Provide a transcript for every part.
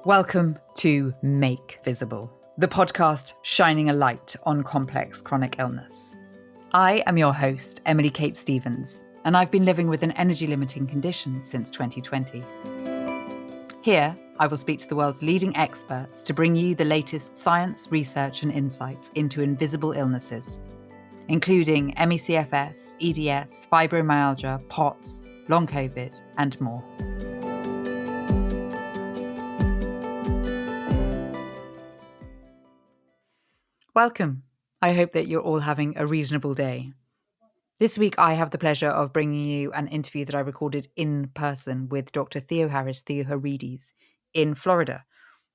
Welcome to Make Visible, the podcast shining a light on complex chronic illness. I am your host, Emily Kate Stevens, and I've been living with an energy-limiting condition since 2020. Here, I will speak to the world's leading experts to bring you the latest science, research and insights into invisible illnesses, including ME/CFS, EDS, fibromyalgia, POTS, long COVID, and more. Welcome. I hope that you're all having a reasonable day. This week, I have the pleasure of bringing you an interview that I recorded in person with Dr. Theoharis Theoharides in Florida,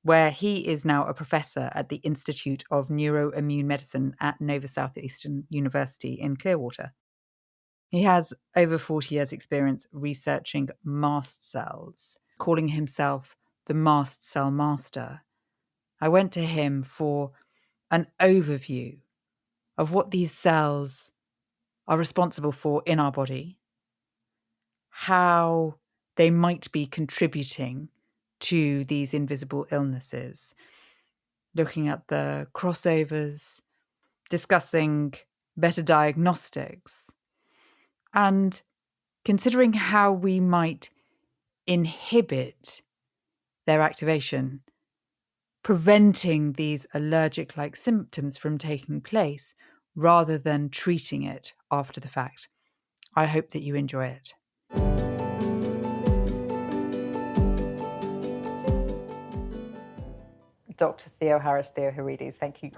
where he is now a professor at the Institute of Neuro-Immune Medicine at Nova Southeastern University in Clearwater. He has over 40 years' experience researching mast cells, calling himself the mast cell master. I went to him for an overview of what these cells are responsible for in our body, how they might be contributing to these invisible illnesses, looking at the crossovers, discussing better diagnostics, and considering how we might inhibit their activation, preventing these allergic-like symptoms from taking place rather than treating it after the fact. I hope that you enjoy it. Dr. Theoharis Theoharides, thank you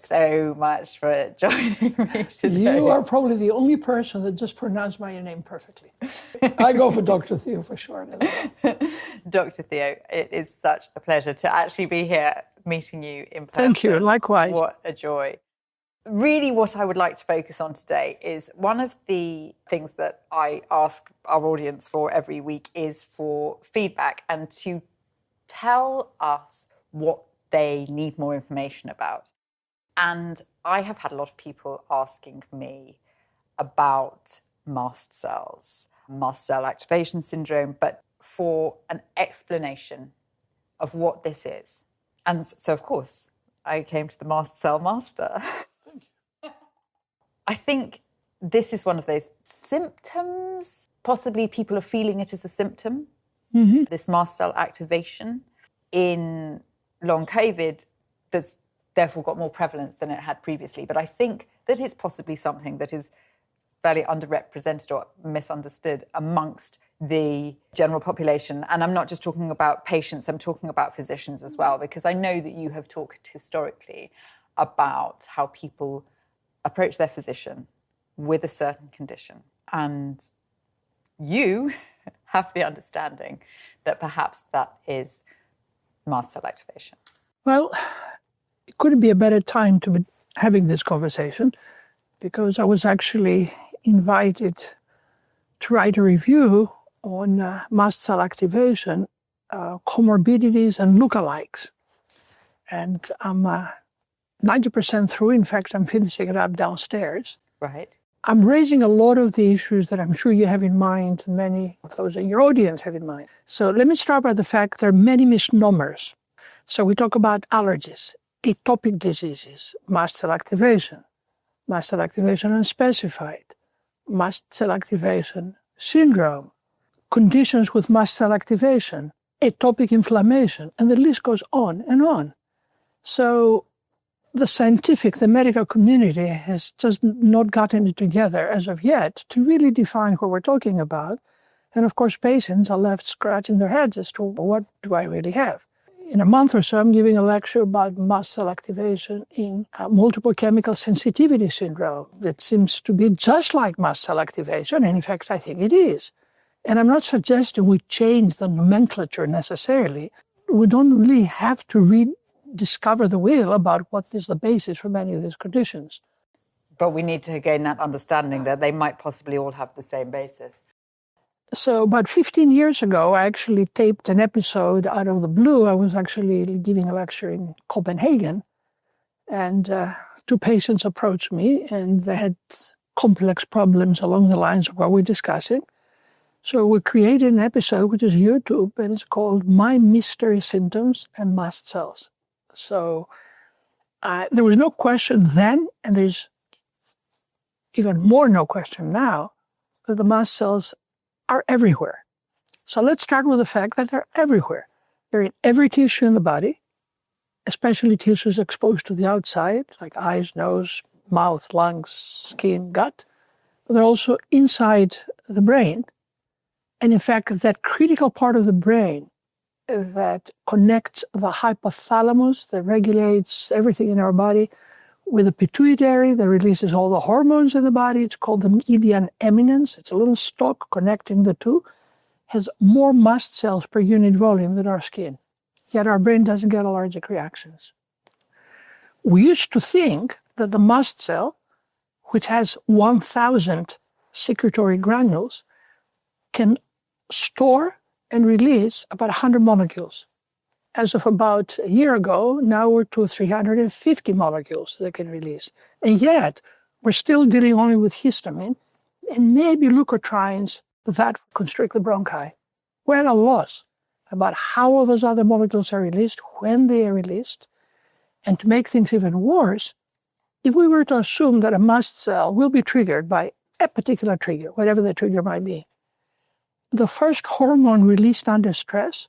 so much for joining me today. You are probably the only person that just pronounced my name perfectly. I go for Dr. Theo for sure. Dr. Theo, it is such a pleasure to actually be here meeting you in person. Thank you, likewise. What a joy. Really what I would like to focus on today is one of the things that I ask our audience for every week is for feedback and to tell us what they need more information about. And I have had a lot of people asking me about mast cells, mast cell activation syndrome, but for an explanation of what this is. And so, of course, I came to the mast cell master. Thank you. I think this is one of those symptoms. Possibly people are feeling it as a symptom, this mast cell activation in long COVID that's therefore got more prevalence than it had previously. But I think that it's possibly something that is fairly underrepresented or misunderstood amongst the general population. And I'm not just talking about patients, I'm talking about physicians as well, because I know that you have talked historically about how people approach their physician with a certain condition. And you have the understanding that perhaps that is mast cell activation. Well, it couldn't be a better time to be having this conversation because I was actually invited to write a review on mast cell activation, comorbidities and lookalikes. And I'm 90% through. In fact, I'm finishing it up downstairs. Right. I'm raising a lot of the issues that I'm sure you have in mind, and many of those in your audience have in mind. So let me start by the fact there are many misnomers. So we talk about allergies, atopic diseases, mast cell activation unspecified, mast cell activation syndrome, conditions with mast cell activation, atopic inflammation, and the list goes on and on. So the medical community has just not gotten it together as of yet to really define what we're talking about. And of course, patients are left scratching their heads as to what do I really have? In a month or so, I'm giving a lecture about mast cell activation in multiple chemical sensitivity syndrome that seems to be just like mast cell activation. And in fact, I think it is. And I'm not suggesting we change the nomenclature necessarily. We don't really have to rediscover the wheel about what is the basis for many of these conditions. But we need to gain that understanding that they might possibly all have the same basis. So about 15 years ago, I actually taped an episode out of the blue. I was actually giving a lecture in Copenhagen, and two patients approached me, and they had complex problems along the lines of what we're discussing. So we created an episode, which is YouTube, and it's called My Mystery Symptoms and Mast Cells. So there was no question then, and there's even more no question now, that the mast cells are everywhere. So let's start with the fact that they're everywhere. They're in every tissue in the body, especially tissues exposed to the outside, like eyes, nose, mouth, lungs, skin, gut. But they're also inside the brain. And in fact, that critical part of the brain that connects the hypothalamus, that regulates everything in our body, with the pituitary that releases all the hormones in the body, it's called the median eminence. It's a little stalk connecting the two, has more mast cells per unit volume than our skin. Yet our brain doesn't get allergic reactions. We used to think that the mast cell, which has 1,000 secretory granules, can store and release about 100 molecules. As of about a year ago, now we're to 350 molecules they can release. And yet, we're still dealing only with histamine and maybe leukotrienes that constrict the bronchi. We're at a loss about how all those other molecules are released, when they are released. And to make things even worse, if we were to assume that a mast cell will be triggered by a particular trigger, whatever the trigger might be, the first hormone released under stress,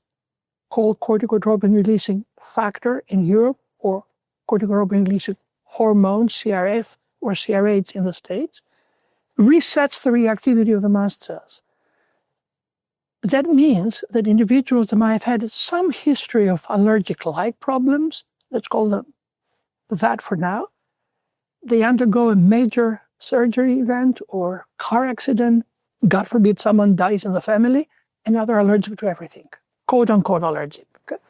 called corticotropin-releasing factor in Europe, or corticotropin-releasing hormone, CRF, or CRH in the States, resets the reactivity of the mast cells. That means that individuals that might have had some history of allergic-like problems, let's call them that for now, they undergo a major surgery event or car accident, God forbid someone dies in the family, and now they're allergic to everything, quote-unquote allergic. Okay?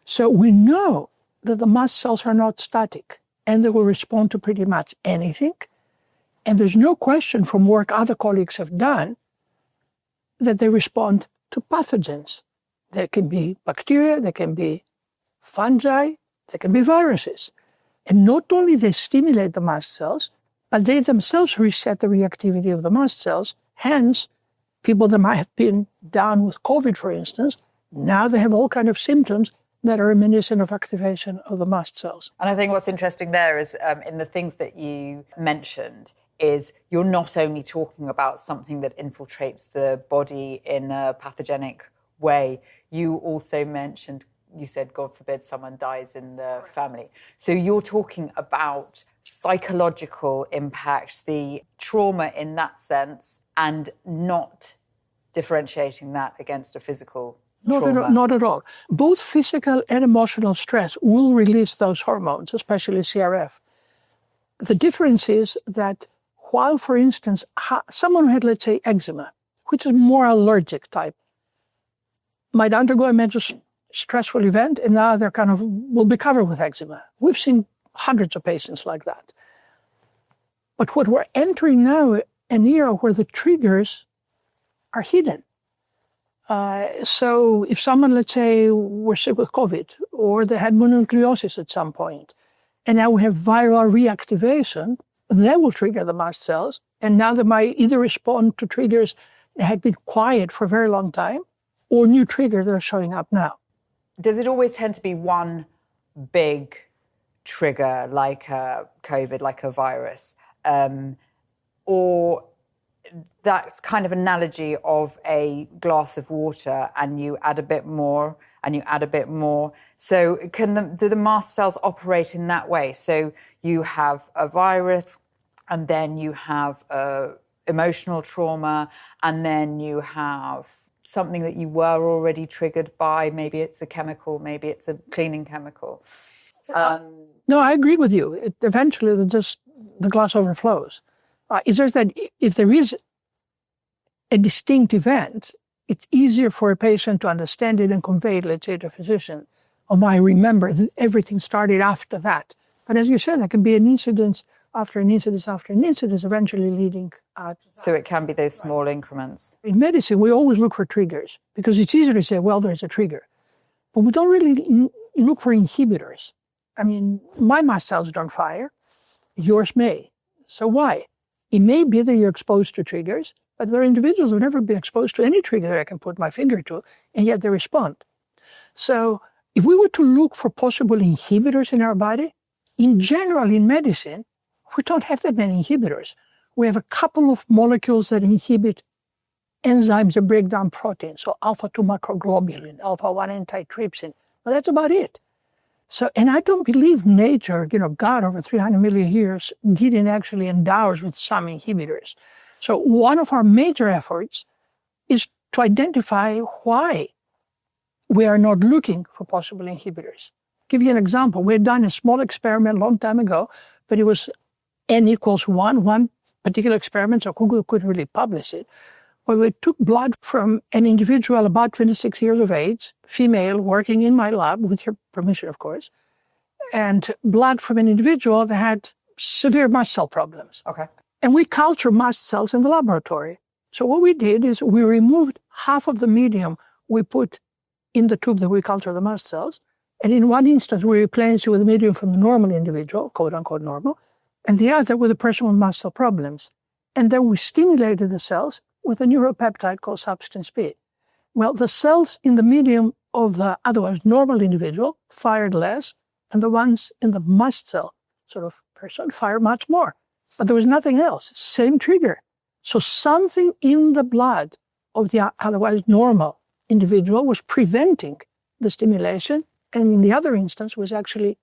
So we know that the mast cells are not static, and they will respond to pretty much anything. And there's no question from work other colleagues have done that they respond to pathogens. There can be bacteria, there can be fungi, there can be viruses. And not only they stimulate the mast cells, but they themselves reset the reactivity of the mast cells. Hence, people that might have been down with COVID, for instance, now they have all kinds of symptoms that are reminiscent of activation of the mast cells. And I think what's interesting there is in the things that you mentioned is you're not only talking about something that infiltrates the body in a pathogenic way, you also mentioned, you said, God forbid someone dies in the family. So you're talking about psychological impact, the trauma in that sense, and not differentiating that against a physical trauma. Not at all. Both physical and emotional stress will release those hormones, especially CRF. The difference is that while, for instance, someone who had, let's say, eczema, which is more allergic type, might undergo a major stressful event, and now they're will be covered with eczema. We've seen hundreds of patients like that. But what we're entering now, an era where the triggers are hidden. So if someone, let's say, were sick with COVID, or they had mononucleosis at some point, and now we have viral reactivation, that will trigger the mast cells, and now they might either respond to triggers that had been quiet for a very long time, or new triggers that are showing up now. Does it always tend to be one big trigger, like a COVID, like a virus? Or that's kind of analogy of a glass of water, and you add a bit more, and you add a bit more. So do the mast cells operate in that way? So you have a virus, and then you have emotional trauma, and then you have something that you were already triggered by. Maybe it's a chemical, maybe it's a cleaning chemical. No, I agree with you. Eventually, the glass overflows. It's just that if there is a distinct event, it's easier for a patient to understand it and convey it, let's say, to a physician. I remember that everything started after that. But as you said, there can be an incident after an incident after an incident, eventually leading to that. So it can be those small increments. In medicine, we always look for triggers because it's easier to say, well, there's a trigger. But we don't really look for inhibitors. I mean, my mast cells don't fire. Yours may. So why? It may be that you're exposed to triggers, but there are individuals who have never been exposed to any trigger that I can put my finger to, and yet they respond. So if we were to look for possible inhibitors in our body, in general, in medicine, we don't have that many inhibitors. We have a couple of molecules that inhibit enzymes that break down proteins, so alpha-2 microglobulin, alpha-1 antitrypsin, but that's about it. So, and I don't believe nature, God over 300 million years didn't actually endow us with some inhibitors. So one of our major efforts is to identify why we are not looking for possible inhibitors. Give you an example. We had done a small experiment a long time ago, but it was N equals one particular experiment, so Google couldn't really publish it. But we took blood from an individual about 26 years of age, female, working in my lab, with her permission, of course, and blood from an individual that had severe mast cell problems. Okay. And we cultured mast cells in the laboratory. So what we did is we removed half of the medium we put in the tube that we culture the mast cells, and in one instance we replaced it with a medium from the normal individual, quote unquote normal, and the other with a person with mast cell problems. And then we stimulated the cells with a neuropeptide called substance P. Well, the cells in the medium of the otherwise normal individual fired less, and the ones in the mast cell sort of person fired much more. But there was nothing else, same trigger. So something in the blood of the otherwise normal individual was preventing the stimulation, and in the other instance was actually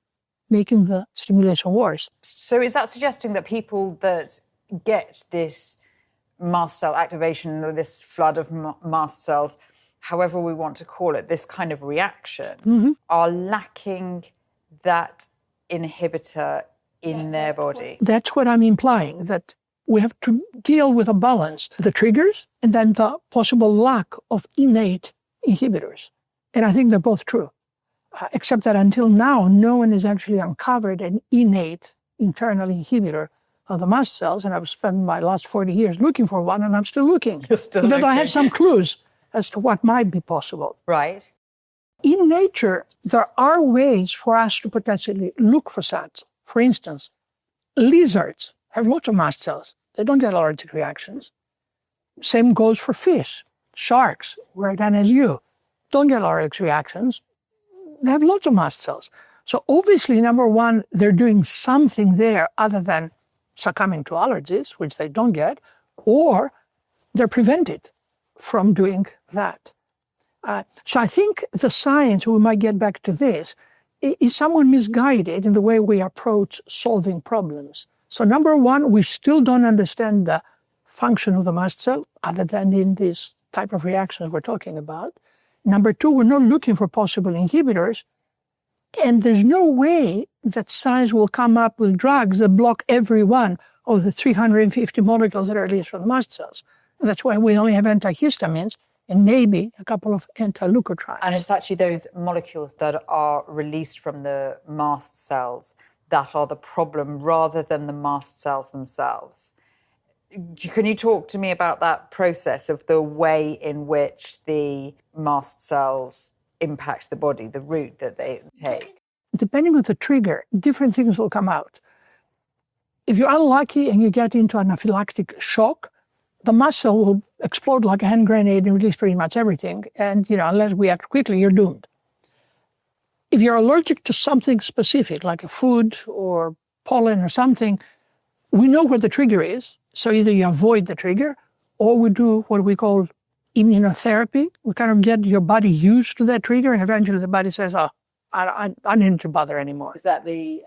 making the stimulation worse. So is that suggesting that people that get this mast cell activation or this flood of mast cells, however we want to call it, this kind of reaction, are lacking that inhibitor in their body? That's what I'm implying, that we have to deal with a balance, the triggers and then the possible lack of innate inhibitors. And I think they're both true, except that until now, no one has actually uncovered an innate internal inhibitor of the mast cells, and I've spent my last 40 years looking for one, and I'm still looking. You're still Even looking. though I have some clues as to what might be possible. Right. In nature, there are ways for us to potentially look for such. For instance, lizards have lots of mast cells. They don't get allergic reactions. Same goes for fish. Sharks, right down as you, don't get allergic reactions. They have lots of mast cells. So obviously, number one, they're doing something there other than succumbing to allergies, which they don't get, or they're prevented from doing that. So I think the science, we might get back to this, is somewhat misguided in the way we approach solving problems. So number one, we still don't understand the function of the mast cell other than in this type of reactions we're talking about. Number two, we're not looking for possible inhibitors, and there's no way that science will come up with drugs that block every one of the 350 molecules that are released from the mast cells. And that's why we only have antihistamines and maybe a couple of anti-leukotrienes. And it's actually those molecules that are released from the mast cells that are the problem rather than the mast cells themselves. Can you talk to me about that process of the way in which the mast cells impact the body, the route that they take? Depending on the trigger, different things will come out. If you're unlucky and you get into anaphylactic shock, the mast cell will explode like a hand grenade and release pretty much everything. And, unless we act quickly, you're doomed. If you're allergic to something specific, like a food or pollen or something, we know where the trigger is. So either you avoid the trigger or we do what we call immunotherapy. We kind of get your body used to that trigger, and eventually the body says, I don't need to bother anymore. Is that the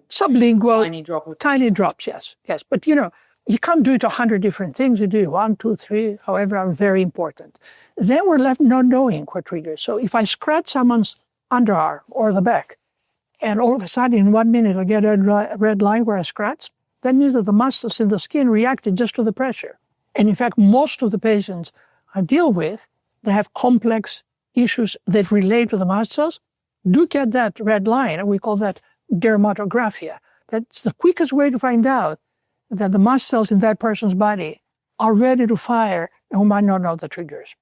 sublingual? Tiny drop? Tiny drops, yes. But, you can't do it 100 different things. You do 1, 2, 3, however, are very important. Then we're left not knowing what triggers. So if I scratch someone's underarm or the back, and all of a sudden in 1 minute I get a red line where I scratched, that means that the muscles in the skin reacted just to the pressure. And in fact, most of the patients I deal with, they have complex issues that relate to the mast cells, do get that red line, and we call that dermatographia. That's the quickest way to find out that the mast cells in that person's body are ready to fire, and we might not know the triggers.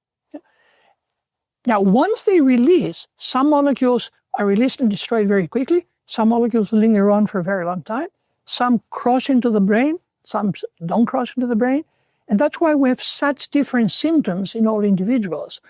Now, once they release, some molecules are released and destroyed very quickly. Some molecules linger on for a very long time. Some cross into the brain. some don't cross into the brain. And that's why we have such different symptoms in all individuals,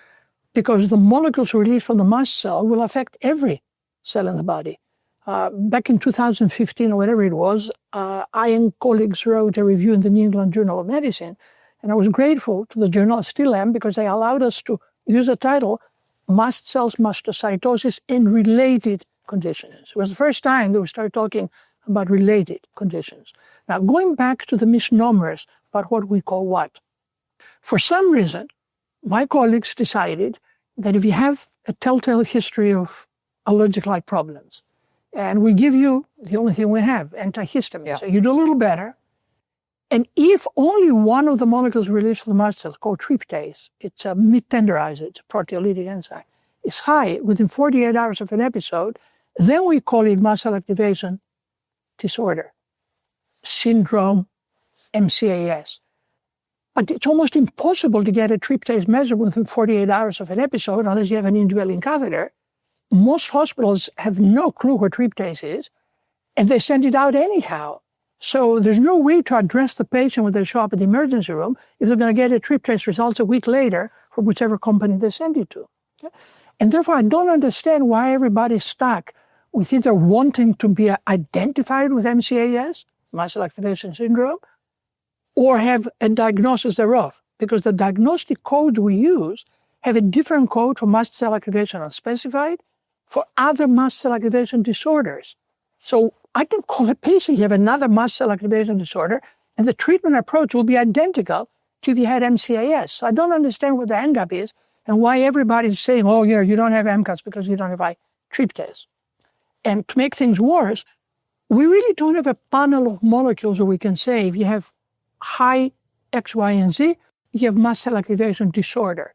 because the molecules released from the mast cell will affect every cell in the body. Back in 2015 or whatever it was, I and colleagues wrote a review in the New England Journal of Medicine, and I was grateful to the journal, I still am, because they allowed us to use the title, Mast Cells, Mastocytosis, and Related Conditions. It was the first time that we started talking about related conditions. Now, going back to the misnomers about what we call what. For some reason, my colleagues decided that if you have a telltale history of allergic-like problems, and we give you the only thing we have, antihistamines, so you do a little better. And if only one of the molecules released from the mast cells, called tryptase, it's a meat tenderizer, it's a proteolytic enzyme, is high within 48 hours of an episode, then we call it mast cell activation disorder, syndrome, MCAS. But it's almost impossible to get a tryptase measured within 48 hours of an episode unless you have an indwelling catheter. Most hospitals have no clue what tryptase is, and they send it out anyhow. So there's no way to address the patient when they show up at the emergency room if they're going to get a tryptase results a week later from whichever company they send it to. Okay? And therefore, I don't understand why everybody's stuck with either wanting to be identified with MCAS, mast cell activation syndrome, or have a diagnosis thereof, because the diagnostic codes we use have a different code for mast cell activation unspecified, for other mast cell activation disorders. So I can call a patient, you have another mast cell activation disorder, and the treatment approach will be identical to if you had MCAS. So I don't understand what the hang-up is and why everybody's saying, oh, yeah, you don't have MCAS because you don't have high tryptase. And to make things worse, we really don't have a panel of molecules where we can say if you have high X, Y, and Z, you have mast cell activation disorder.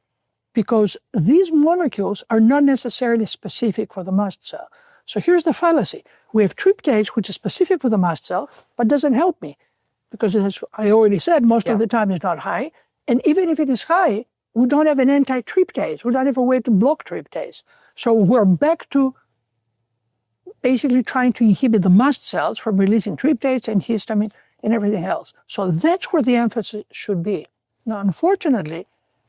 Because these molecules are not necessarily specific for the mast cell. So here's the fallacy. We have tryptase, which is specific for the mast cell, but doesn't help me. Because as I already said, most of the time it's not high. And even if it is high, we don't have an anti-tryptase. We don't have a way to block tryptase. So we're back to basically trying to inhibit the mast cells from releasing tryptase and histamine and everything else. So that's where the emphasis should be. Now, unfortunately,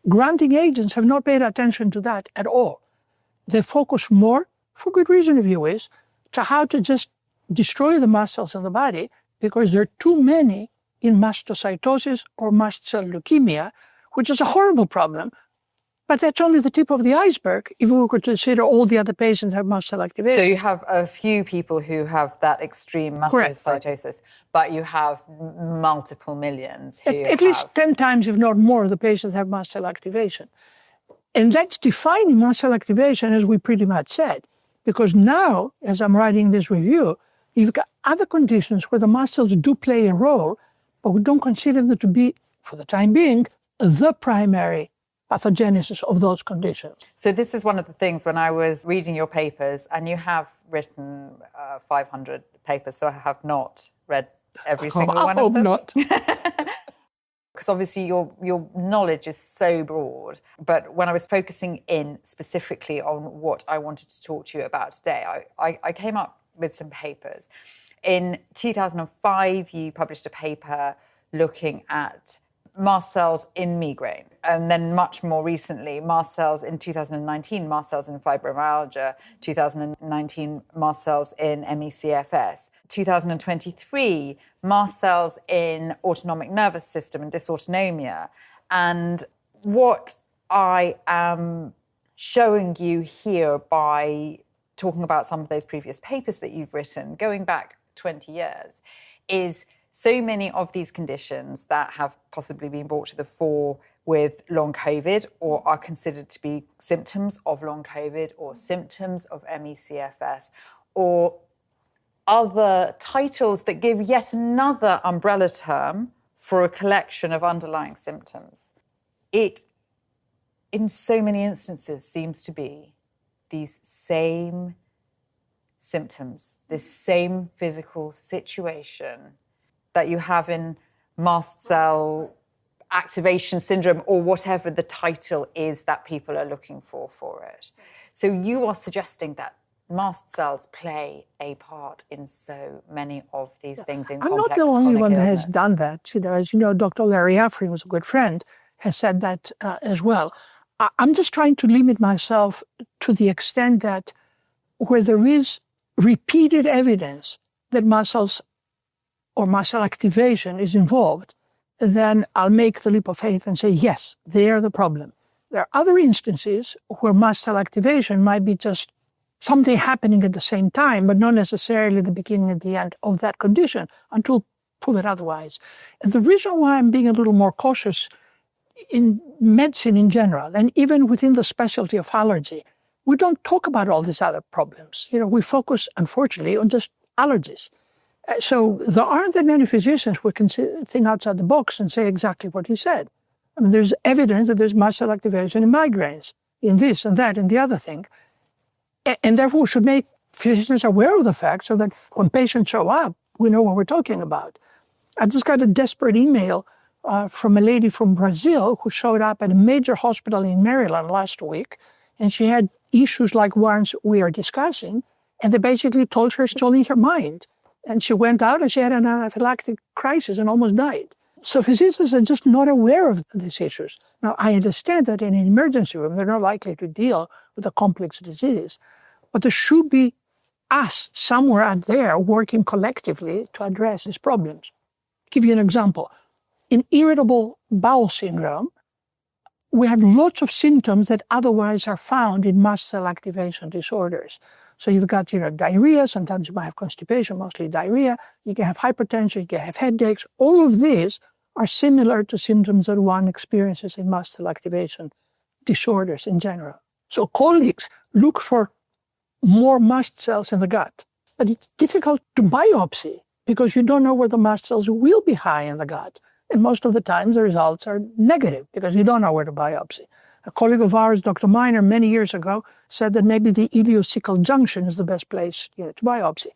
granting agents have not paid attention to that at all. They focus more, for good reason if you wish, to how to just destroy the mast cells in the body because there are too many in mastocytosis or mast cell leukemia, which is a horrible problem. But that's only the tip of the iceberg if we were to consider all the other patients have mast cell activation. So you have a few people who have that extreme mastocytosis, but you have multiple millions who at least 10 times, if not more, the patients have mast cell activation. And that's defining mast cell activation, as we pretty much said. Because now, as I'm writing this review, you've got other conditions where the mast cells do play a role, but we don't consider them to be, for the time being, the primary pathogenesis of those conditions. So this is one of the things when I was reading your papers, and you have written 500 papers, so I have not read every single one of them. I hope not. Because obviously your knowledge is so broad. But when I was focusing in specifically on what I wanted to talk to you about today, I came up with some papers. In 2005, you published a paper looking at mast cells in migraine. And then much more recently, mast cells in 2019, mast cells in fibromyalgia, 2019, mast cells in ME/CFS. 2023, mast cells in autonomic nervous system and dysautonomia. And what I am showing you here by talking about some of those previous papers that you've written, going back 20 years, is so many of these conditions that have possibly been brought to the fore with long COVID or are considered to be symptoms of long COVID or symptoms of ME/CFS or other titles that give yet another umbrella term for a collection of underlying symptoms. It, in so many instances, seems to be these same symptoms, this same physical situation that you have in mast cell activation syndrome or whatever the title is that people are looking for it. So you are suggesting that mast cells play a part in so many of these things in I'm complex not the only chronic one that illness. has done that. As you know, Dr. Larry Affrey, who's a good friend, has said that as well. I'm just trying to limit myself to the extent that where there is repeated evidence that muscles or muscle activation is involved, then I'll make the leap of faith and say, yes, they are the problem. There are other instances where mast cell activation might be just something happening at the same time, but not necessarily the beginning and the end of that condition until proven otherwise. And the reason why I'm being a little more cautious in medicine in general, and even within the specialty of allergy, we don't talk about all these other problems. We focus, unfortunately, on just allergies. So there aren't that many physicians who can think outside the box and say exactly what he said. I mean, there's evidence that there's mast cell activation in migraines, in this and that and the other thing. And therefore, we should make physicians aware of the fact so that when patients show up, we know what we're talking about. I just got a desperate email from a lady from Brazil who showed up at a major hospital in Maryland last week, and she had issues like ones we are discussing, and they basically told her it's all in her mind. And she went out and she had an anaphylactic crisis and almost died. So physicians are just not aware of these issues. Now, I understand that in an emergency room, they're not likely to deal with a complex disease, but there should be us somewhere out there working collectively to address these problems. Give you an example. In irritable bowel syndrome, we have lots of symptoms that otherwise are found in mast cell activation disorders. So you've got, diarrhea, sometimes you might have constipation, mostly diarrhea, you can have hypertension, you can have headaches. All of these are similar to symptoms that one experiences in mast cell activation disorders in general. So colleagues look for more mast cells in the gut. But it's difficult to biopsy because you don't know where the mast cells will be high in the gut. And most of the times the results are negative because you don't know where to biopsy. A colleague of ours, Dr. Miner, many years ago, said that maybe the ileocecal junction is the best place to biopsy.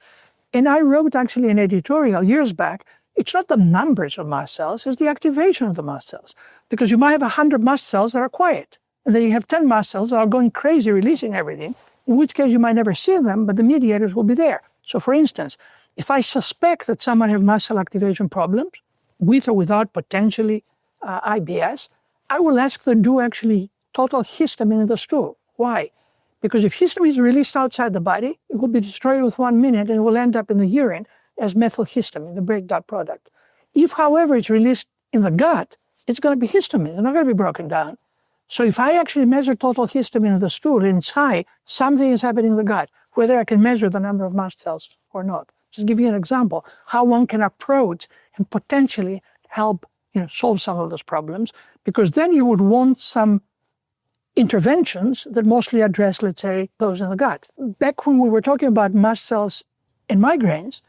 And I wrote actually an editorial years back. It's not the numbers of mast cells, it's the activation of the mast cells. Because you might have 100 mast cells that are quiet. And then you have 10 mast cells that are going crazy, releasing everything, in which case you might never see them, but the mediators will be there. So for instance, if I suspect that someone has mast cell activation problems, with or without potentially IBS, I will ask them to do actually total histamine in the stool. Why? Because if histamine is released outside the body, it will be destroyed with 1 minute and it will end up in the urine as methylhistamine, the breakdown product. If, however, it's released in the gut, it's going to be histamine. It's not going to be broken down. So if I actually measure total histamine in the stool and it's high, something is happening in the gut, whether I can measure the number of mast cells or not. Just give you an example, how one can approach and potentially help solve some of those problems, because then you would want some interventions that mostly address, let's say, those in the gut. Back when we were talking about mast cells and migraines,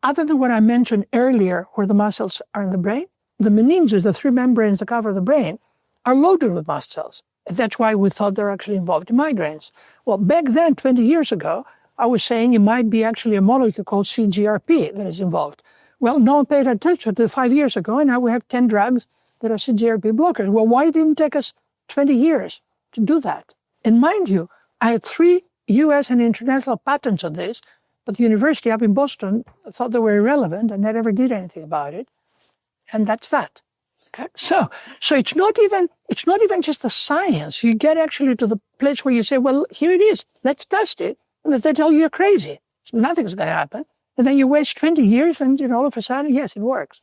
other than what I mentioned earlier, where the mast cells are in the brain, the meninges, the 3 membranes that cover the brain, are loaded with mast cells. And that's why we thought they're actually involved in migraines. Well, back then, 20 years ago, I was saying it might be actually a molecule called CGRP that is involved. Well, no one paid attention to 5 years ago, and now we have 10 drugs that are CGRP blockers. Well, why didn't it take us 20 years to do that? And mind you, I had 3 US and international patents on this, but the university up in Boston thought they were irrelevant and they never did anything about it. And that's that. Okay? So it's not even just the science. You get actually to the place where you say, well, here it is. Let's test it. And they tell you you're crazy. So nothing's going to happen. And then you waste 20 years and all of a sudden, yes, it works.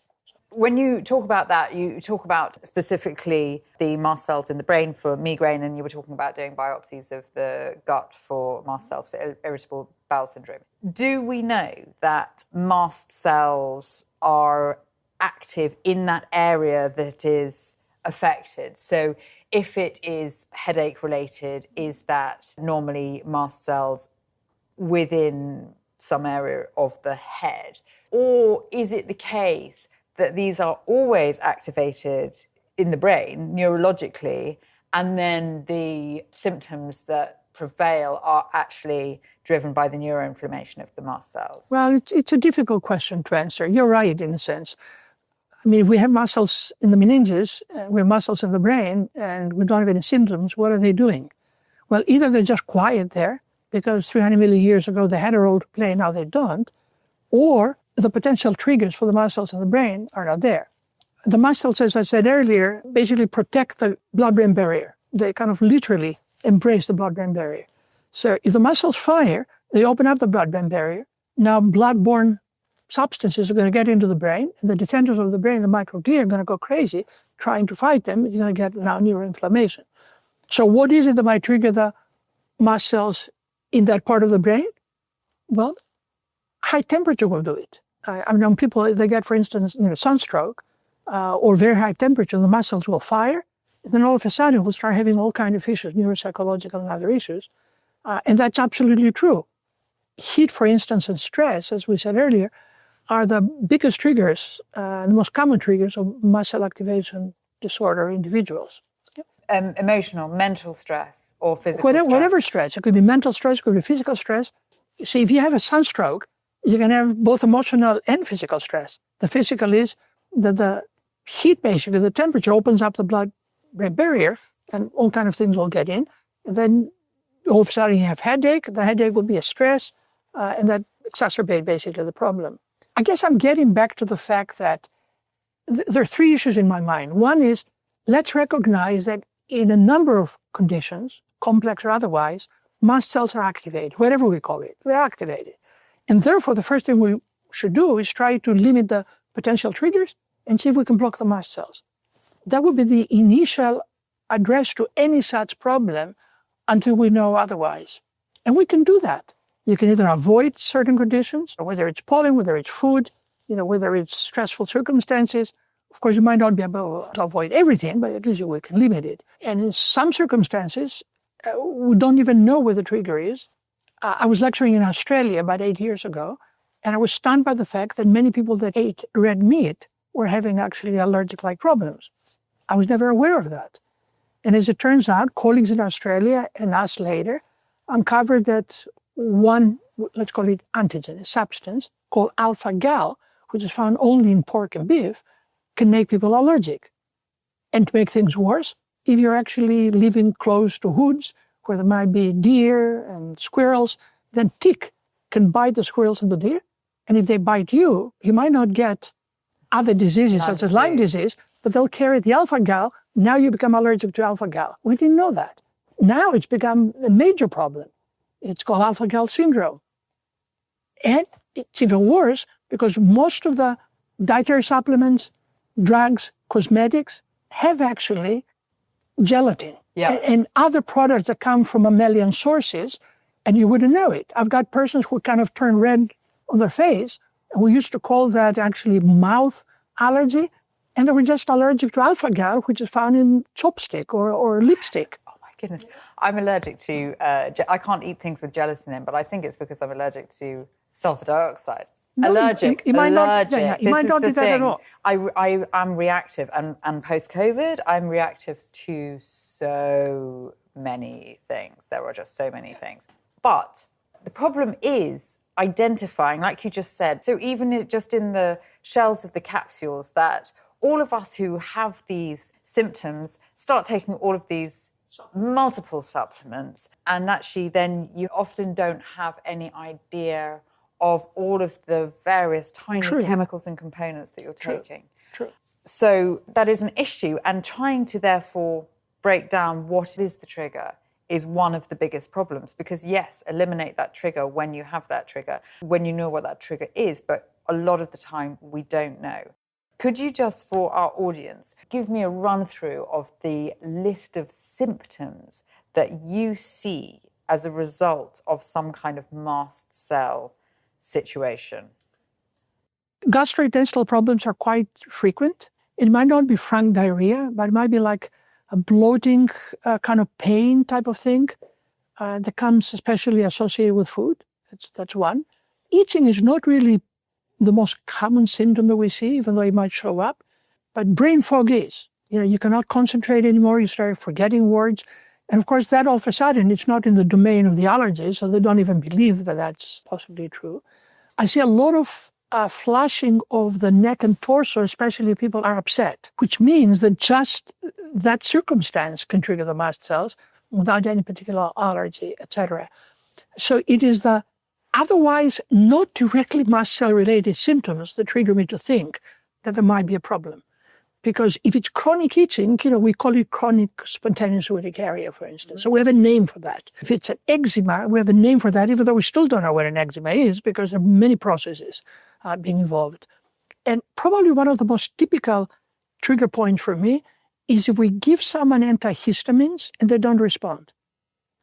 When you talk about that, you talk about specifically the mast cells in the brain for migraine, and you were talking about doing biopsies of the gut for mast cells for irritable bowel syndrome. Do we know that mast cells are active in that area that is affected? So if it is headache related, is that normally mast cells within some area of the head? Or is it the case that these are always activated in the brain neurologically, and then the symptoms that prevail are actually driven by the neuroinflammation of the mast cells? Well, it's a difficult question to answer. You're right, in a sense. I mean, if we have muscles in the meninges, we have muscles in the brain, and we don't have any symptoms, what are they doing? Well, either they're just quiet there, because 300 million years ago they had a role to play, now they don't, or the potential triggers for the mast cells in the brain are not there. The mast cells, as I said earlier, basically protect the blood-brain barrier. They kind of literally embrace the blood-brain barrier. So if the mast cells fire, they open up the blood-brain barrier. Now blood-borne substances are going to get into the brain, and the defenders of the brain, the microglia, are going to go crazy trying to fight them. You're going to get now neuroinflammation. So what is it that might trigger the mast cells in that part of the brain? Well, high temperature will do it. I've known people, they get, for instance, sunstroke or very high temperature, the mast cells will fire, and then all of a sudden we'll start having all kinds of issues, neuropsychological and other issues. And that's absolutely true. Heat, for instance, and stress, as we said earlier, are the biggest triggers, the most common triggers of mast cell activation disorder in individuals. Emotional, mental stress, or physical stress? Whatever stress. It could be mental stress, it could be physical stress. See, if you have a sunstroke, you can have both emotional and physical stress. The physical is that the heat, basically, the temperature opens up the blood-brain barrier, and all kinds of things will get in. And then all of a sudden you have headache. The headache will be a stress, and that exacerbates basically the problem. I guess I'm getting back to the fact that there are three issues in my mind. One is, let's recognize that in a number of conditions, complex or otherwise, mast cells are activated, whatever we call it, they're activated. And therefore, the first thing we should do is try to limit the potential triggers and see if we can block the mast cells. That would be the initial address to any such problem until we know otherwise. And we can do that. You can either avoid certain conditions, or whether it's pollen, whether it's food, whether it's stressful circumstances. Of course, you might not be able to avoid everything, but at least we can limit it. And in some circumstances, we don't even know where the trigger is. I was lecturing in Australia about 8 years ago, and I was stunned by the fact that many people that ate red meat were having actually allergic-like problems. I was never aware of that. And as it turns out, colleagues in Australia and us later uncovered that one, let's call it antigen, a substance called alpha-gal, which is found only in pork and beef, can make people allergic. And to make things worse, if you're actually living close to woods where there might be deer and squirrels, then tick can bite the squirrels and the deer. And if they bite you, you might not get other diseases such as Lyme disease, but they'll carry the alpha-gal. Now you become allergic to alpha-gal. We didn't know that. Now it's become a major problem. It's called alpha-gal syndrome. And it's even worse because most of the dietary supplements, drugs, cosmetics have actually gelatin and other products that come from mammalian sources, and you wouldn't know it. I've got persons who kind of turn red on their face, and we used to call that actually mouth allergy, and they were just allergic to alpha-gal, which is found in chopstick or lipstick. Oh my goodness. I'm allergic to, I can't eat things with gelatin in, but I think it's because I'm allergic to sulfur dioxide. No, allergic. You might not be that at all. I am reactive, and post-COVID, I'm reactive to so many things. There are just so many things. But the problem is identifying, like you just said, so even just in the shells of the capsules, that all of us who have these symptoms start taking all of these multiple supplements, and actually then you often don't have any idea of all of the various tiny chemicals and components that you're taking. True. So that is an issue, and trying to therefore break down what is the trigger is one of the biggest problems, because yes, eliminate that trigger when you have that trigger, when you know what that trigger is, but a lot of the time we don't know. Could you just, for our audience, give me a run through of the list of symptoms that you see as a result of some kind of mast cell situation? Gastrointestinal problems are quite frequent. It might not be frank diarrhea, but it might be like a bloating kind of pain type of thing that comes especially associated with food. That's one. Itching is not really the most common symptom that we see, even though it might show up. But brain fog is. You cannot concentrate anymore. You start forgetting words. And of course, that all of a sudden, it's not in the domain of the allergies, so they don't even believe that that's possibly true. I see a lot of flushing of the neck and torso, especially if people are upset, which means that just that circumstance can trigger the mast cells without any particular allergy, etc. So it is the otherwise not directly mast cell related symptoms that trigger me to think that there might be a problem. Because if it's chronic itching, we call it chronic spontaneous urticaria, for instance. So we have a name for that. If it's an eczema, we have a name for that, even though we still don't know what an eczema is, because there are many processes being involved. And probably one of the most typical trigger points for me is if we give someone antihistamines and they don't respond.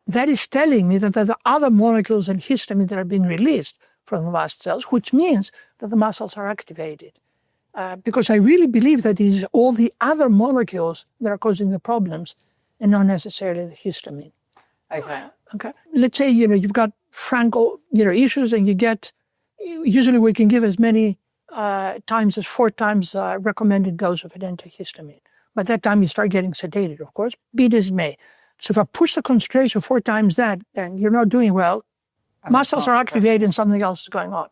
That is telling me that there are other molecules in histamine that are being released from the mast cells, which means that the mast cells are activated. Because I really believe that it is all the other molecules that are causing the problems and not necessarily the histamine. Okay. Let's say, you've got frank, issues and you get, usually we can give as many times as 4 times recommended dose of an antihistamine. By that time you start getting sedated, of course, be it as it may. So if I push the concentration 4 times that, then you're not doing well. Mast cells are activated and something else is going on.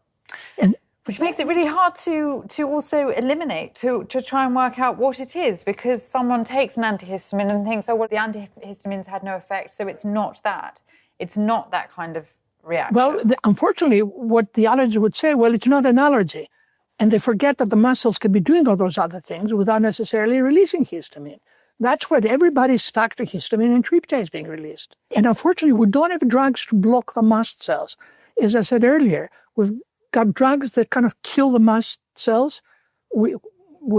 And which makes it really hard to also eliminate, to try and work out what it is, because someone takes an antihistamine and thinks, the antihistamines had no effect, so it's not that. It's not that kind of reaction. Well, unfortunately, what the allergist would say, it's not an allergy. And they forget that the mast cells can be doing all those other things without necessarily releasing histamine. That's what everybody's stuck to histamine and tryptase being released. And unfortunately, we don't have drugs to block the mast cells. As I said earlier, we've got drugs that kind of kill the mast cells. We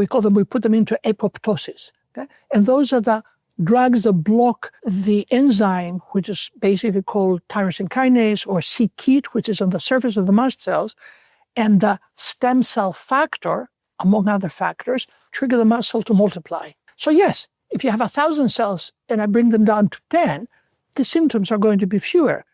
put them into apoptosis. Okay? And those are the drugs that block the enzyme, which is basically called tyrosine kinase, or c-KIT, which is on the surface of the mast cells, and the stem cell factor, among other factors, trigger the mast cell to multiply. So yes, if you have 1,000 cells and I bring them down to 10, the symptoms are going to be fewer.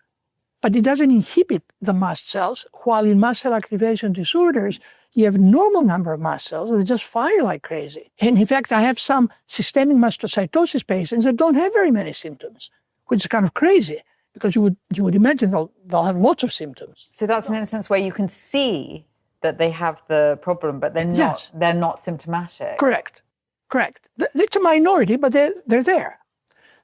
But it doesn't inhibit the mast cells, while in mast cell activation disorders, you have a normal number of mast cells that just fire like crazy. And in fact, I have some systemic mastocytosis patients that don't have very many symptoms, which is kind of crazy, because you would imagine they'll have lots of symptoms. So that's an instance where you can see that they have the problem, but they're not symptomatic. Correct. It's a minority, but they're there.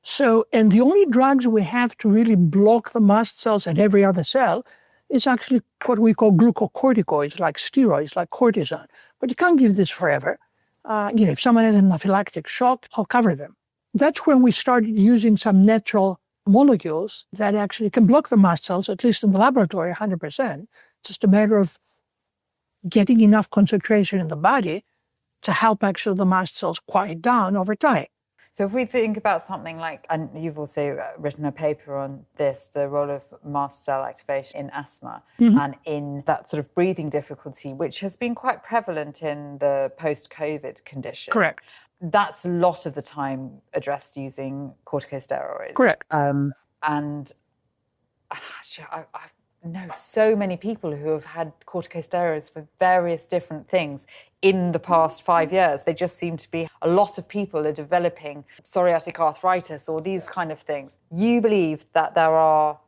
So, and the only drugs we have to really block the mast cells and every other cell is actually what we call glucocorticoids, like steroids, like cortisone. But you can't give this forever. If someone has an anaphylactic shock, I'll cover them. That's when we started using some natural molecules that actually can block the mast cells, at least in the laboratory, 100%. It's just a matter of getting enough concentration in the body to help actually the mast cells quiet down over time. So if we think about something like, and you've also written a paper on this, the role of mast cell activation in asthma and in that sort of breathing difficulty, which has been quite prevalent in the post-COVID condition. Correct. That's a lot of the time addressed using corticosteroids. Correct. And actually, I know so many people who have had corticosteroids for various different things in the past 5 years. They just seem to be, a lot of people are developing psoriatic arthritis or these kind of things. You believe that there are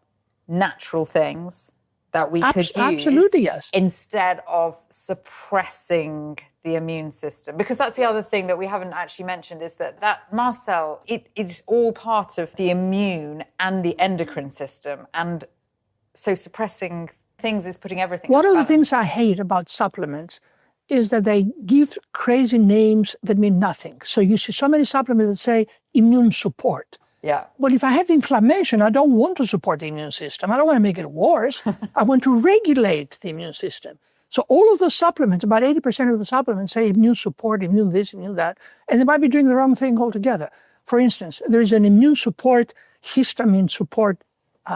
natural things that we could use absolutely, yes, instead of suppressing the immune system? Because that's the other thing that we haven't actually mentioned, is that mast cell, it is all part of the immune and the endocrine system. And so suppressing things is putting everything One out of of the things I hate about supplements is that they give crazy names that mean nothing. So you see so many supplements that say immune support. Yeah. Well, if I have inflammation, I don't want to support the immune system. I don't want to make it worse. I want to regulate the immune system. So all of those supplements, about 80% of the supplements say immune support, immune this, immune that, and they might be doing the wrong thing altogether. For instance, there is an immune support, histamine support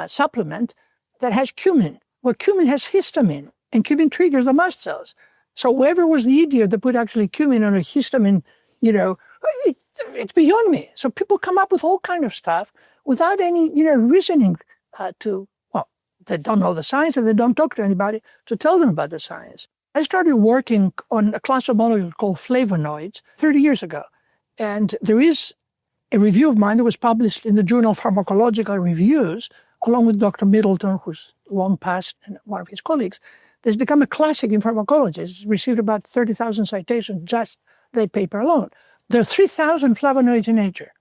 supplement that has cumin. Well, cumin has histamine, and cumin triggers the mast cells. So whoever was the idiot that put actually cumin on a histamine, it's beyond me. So people come up with all kind of stuff without any, reasoning they don't know the science and they don't talk to anybody to tell them about the science. I started working on a class of molecules called flavonoids 30 years ago. And there is a review of mine that was published in the journal Pharmacological Reviews, along with Dr. Middleton, who's long passed, and one of his colleagues. That's become a classic in pharmacology. It's received about 30,000 citations, just that paper alone. There are 3,000 flavonoids in nature.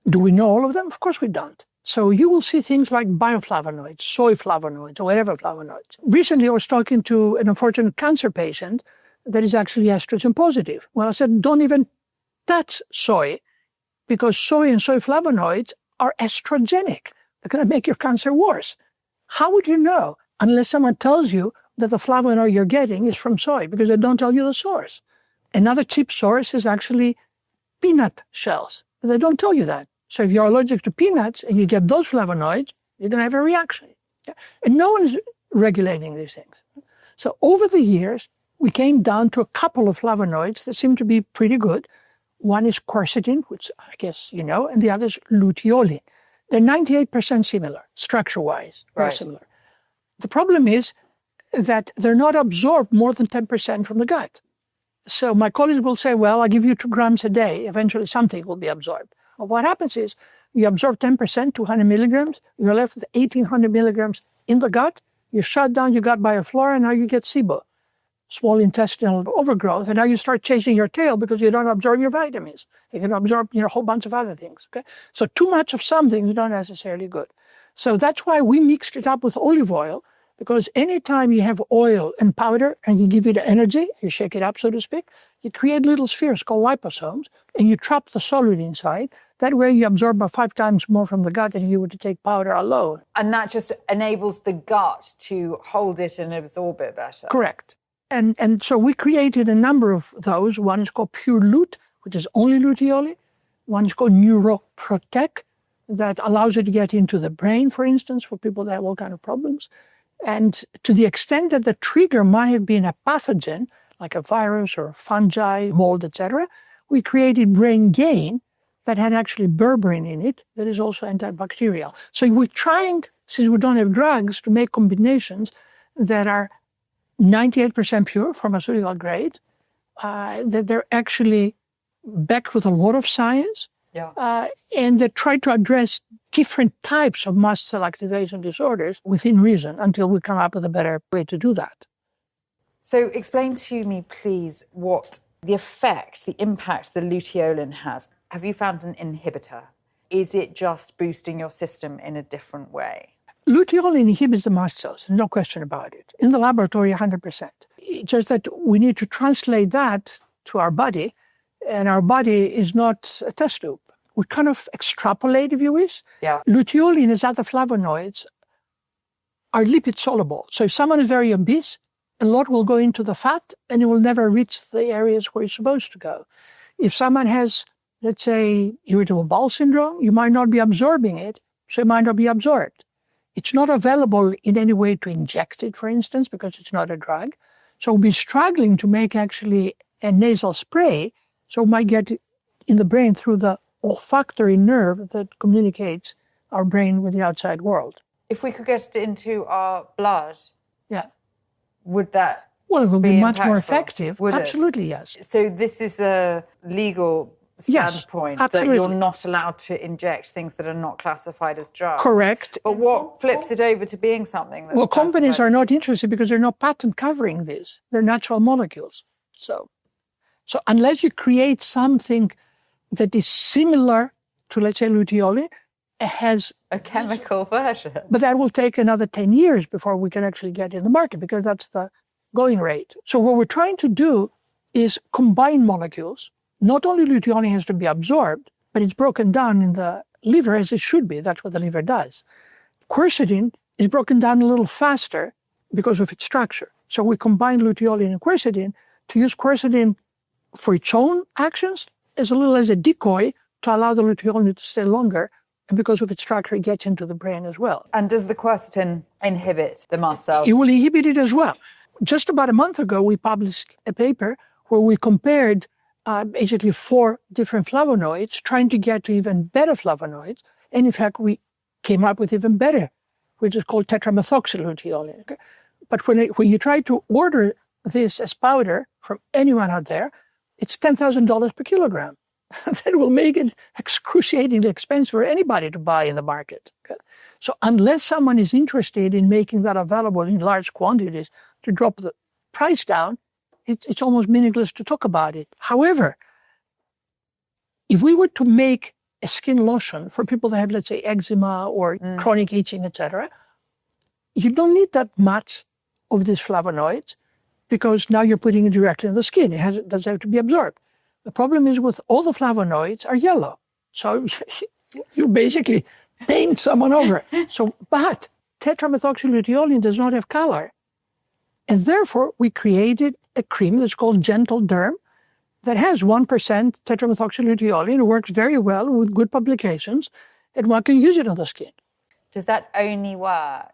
Do we know all of them? Of course we don't. So you will see things like bioflavonoids, soy flavonoids, or whatever flavonoids. Recently, I was talking to an unfortunate cancer patient that is actually estrogen positive. Well, I said, don't even touch soy, because soy and soy flavonoids are estrogenic. They're going to make your cancer worse. How would you know? Unless someone tells you that the flavonoid you're getting is from soy, because they don't tell you the source. Another cheap source is actually peanut shells. They don't tell you that. So if you're allergic to peanuts and you get those flavonoids, you're going to have a reaction. Yeah? And no one is regulating these things. So over the years, we came down to a couple of flavonoids that seem to be pretty good. One is quercetin, which I guess you know, and the other is luteolin. They're 98% similar, structure-wise, very similar. The problem is that they're not absorbed more than 10% from the gut. So my colleagues will say, well, I'll give you 2 grams a day. Eventually something will be absorbed. Well, what happens is you absorb 10%, 200 milligrams, you're left with 1,800 milligrams in the gut, you shut down your gut bioflora, and now you get SIBO, small intestinal overgrowth, and now you start chasing your tail because you don't absorb your vitamins. You can absorb a whole bunch of other things. Okay? So too much of something is not necessarily good. So that's why we mixed it up with olive oil, because anytime you have oil and powder and you give it energy, you shake it up, so to speak, you create little spheres called liposomes, and you trap the solid inside. That way you absorb about 5 times more from the gut than if you were to take powder alone. And that just enables the gut to hold it and absorb it better. Correct. And so we created a number of those. One is called Pure Lute, which is only luteolin. One is called Neuroprotect, that allows it to get into the brain, for instance, for people that have all kinds of problems. And to the extent that the trigger might have been a pathogen, like a virus or fungi, mold, etc., we created Brain Gain that had actually berberine in it that is also antibacterial. So we're trying, since we don't have drugs, to make combinations that are 98% pure, pharmaceutical grade, that they're actually backed with a lot of science, and that try to address different types of mast cell activation disorders within reason until we come up with a better way to do that. So explain to me, please, what the effect, the impact the luteolin has. Have you found an inhibitor? Is it just boosting your system in a different way? Luteolin inhibits the mast cells, no question about it. In the laboratory, 100%. It's just that we need to translate that to our body, and our body is not a test tube. We kind of extrapolate, if you wish. Yeah. Luteolin, as other flavonoids, are lipid soluble. So if someone is very obese, a lot will go into the fat, and it will never reach the areas where it's supposed to go. If someone has, let's say, irritable bowel syndrome, you might not be absorbing it, so it might not be absorbed. It's not available in any way to inject it, for instance, because it's not a drug. So we'll be struggling to make actually a nasal spray, so we might get it in the brain through the olfactory nerve that communicates our brain with the outside world. If we could get it into our blood, would that Well, it will be much impactful? more effective. Would Absolutely, it? yes. So this is a legal standpoint that you're not allowed to inject things that are not classified as drugs. Correct. But what flips it over to being something that's companies classified are not interested because there's no patent covering this. They're natural molecules. So unless you create something that is similar to, let's say, luteolin, it has a chemical version. But that will take another 10 years before we can actually get in the market, because that's the going rate. So what we're trying to do is combine molecules. Not only luteolin has to be absorbed, but it's broken down in the liver as it should be. That's what the liver does. Quercetin is broken down a little faster because of its structure. So we combine luteolin and quercetin to use quercetin for its own actions as little as a decoy to allow the luteolin to stay longer. And because of its structure, it gets into the brain as well. And does the quercetin inhibit the mast cells? It will inhibit it as well. Just about a month ago, we published a paper where we compared basically 4 different flavonoids, trying to get to even better flavonoids. And in fact, we came up with even better, which is called Tetramethoxyluteolin. Okay? But when you try to order this as powder from anyone out there, it's $10,000 per kilogram. That will make it excruciatingly expensive for anybody to buy in the market. Okay? So unless someone is interested in making that available in large quantities to drop the price down, it's almost meaningless to talk about it. However, if we were to make a skin lotion for people that have, let's say, eczema or chronic itching, etc., you don't need that much of these flavonoids because now you're putting it directly in the skin. It doesn't have to be absorbed. The problem is with all the flavonoids are yellow. So you basically paint someone over. But Tetramethoxyluteolin does not have color. And therefore, we created a cream that's called Gentle Derm that has 1% Tetramethoxyluteolin. It works very well with good publications, and one can use it on the skin. Does that only work